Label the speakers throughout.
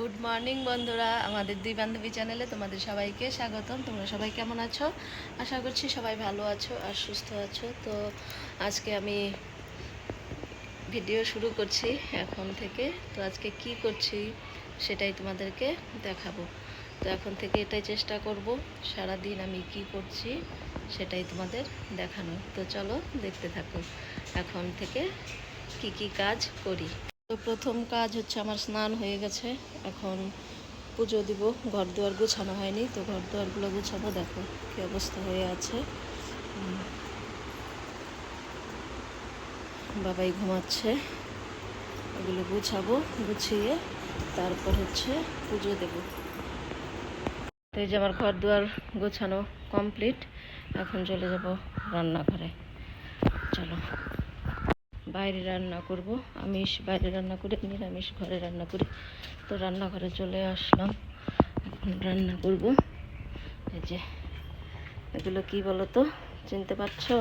Speaker 1: Good morning বন্ধুরা, আমাদের দুই বান্ধবী চ্যানেলে তোমাদের সবাইকে স্বাগতম। তোমরা সবাই কেমন আছো? আশা করছি সবাই ভালো আছো আর সুস্থ আছো। তো আজকে আমি ভিডিও শুরু করছি এখন থেকে। তো আজকে কি করছি সেটাই তোমাদেরকে দেখাবো। তো এখন থেকে এটাই চেষ্টা করব সারা দিন আমি কি করছি সেটাই তোমাদের দেখানো। তো চলো দেখতে থাকো এখন থেকে কি কি কাজ করি। তো প্রথম কাজ হচ্ছে আমার স্নান হয়ে গেছে, এখন পুজো দিব। ঘর দুয়ার গুছানো হয়নি, তো ঘর দুয়ারগুলো গুছাবো। দেখো কী অবস্থা হয়ে আছে। বাবাই ঘুমাচ্ছে, এগুলো গুছাবো, গুছিয়ে তারপর হচ্ছে পুজো দেব। তো এই যে আমার ঘর দুয়ার গোছানো কমপ্লিট, এখন চলে যাব রান্নাঘরে। চলো, বাইরে রান্না করব, আমিষ বাইরে রান্না করি, নিরামিষ ঘরে রান্না করি। তো রান্নাঘরে চলে আসলাম, এখন রান্না করব। এই যে এগুলো কি বলো তো, চিনতে পারছো?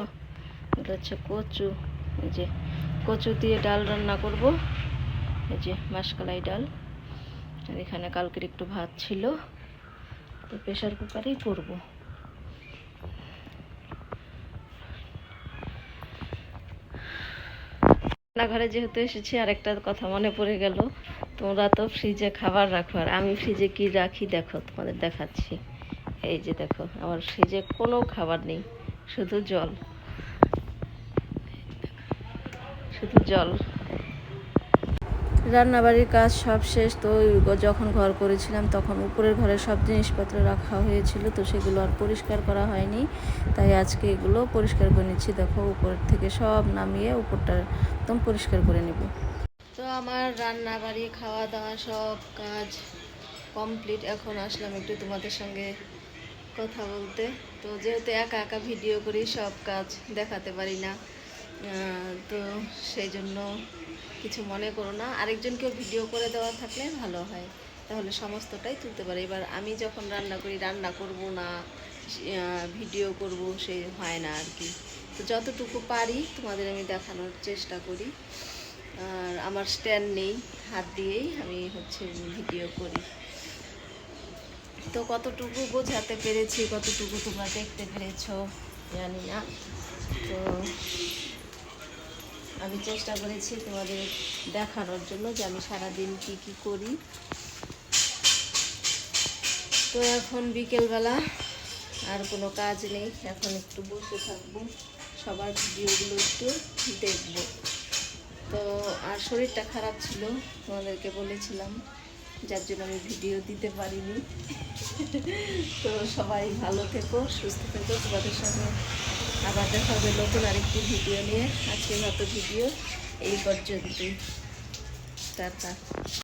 Speaker 1: এগুলো হচ্ছে কচু। এই যে কচু দিয়ে ডাল রান্না করব। এই যে মাসকলাই ডাল। আর এখানে কালকের একটু ভাত ছিল, তো প্রেশার কুকারেই করব। রান্নাঘরে যেহেতু এসেছি, আরেকটা কথা মনে পড়ে গেল। তোমরা তো ফ্রিজে খাবার রাখো, আর আমি ফ্রিজে কি রাখি দেখো, তোমাদের দেখাচ্ছি। এই যে দেখো, আমার ফ্রিজে কোনো খাবার নেই, শুধু জল, শুধু জল। রান্নাবাড়ির কাজ সব শেষ। তো যখন ঘর করেছিলাম তখন উপরের ঘরে সব জিনিসপত্র রাখা হয়েছিল, তো সেগুলো আর পরিষ্কার করা হয়নি। তাই আজকে এগুলো পরিষ্কার করে নিচ্ছি। দেখো উপরের থেকে সব নামিয়ে উপরটা একদম পরিষ্কার করে নেব। তো আমার রান্নাবাড়ি খাওয়া দাওয়া সব কাজ কমপ্লিট। এখন আসলাম একটু তোমাদের সঙ্গে কথা বলতে। তো যেহেতু একা একা ভিডিও করি, সব কাজ দেখাতে পারি না, তো সেই জন্য কিছু মনে করো না। আরেকজনকেও ভিডিও করে দেওয়া থাকলে ভালো হয়, তাহলে সমস্তটাই তুলতে পারে। এবার আমি যখন রান্না করি, রান্না করব না ভিডিও করব, সেই হয় না আর কি। তো যতটুকু পারি তোমাদের আমি দেখানোর চেষ্টা করি। আর আমার স্ট্যান্ড নেই, হাত দিয়েই আমি হচ্ছে ভিডিও করি। তো কতটুকু বোঝাতে পেরেছি, কতটুকু তোমরা দেখতে পেরেছো জানি না। তো আমি চেষ্টা করেছি তোমাদের দেখানোর জন্য যে আমি সারাদিন কি কি করি। তো এখন বিকেলবেলা, আর কোনো কাজ নেই, এখন একটু বসে থাকবো, সবার ভিডিওগুলো একটু দেখবো। তো আর শরীরটা খারাপ ছিল, তোমাদেরকে বলেছিলাম, যার জন্য আমি ভিডিও দিতে পারিনি। তো সবাই ভালো থেকো, সুস্থ থেকো। তোমাদের সঙ্গে আবার দেখা হবে নতুন আরেকটি ভিডিও নিয়ে। আজকের মতো ভিডিও এই পর্যন্তই। টাটা।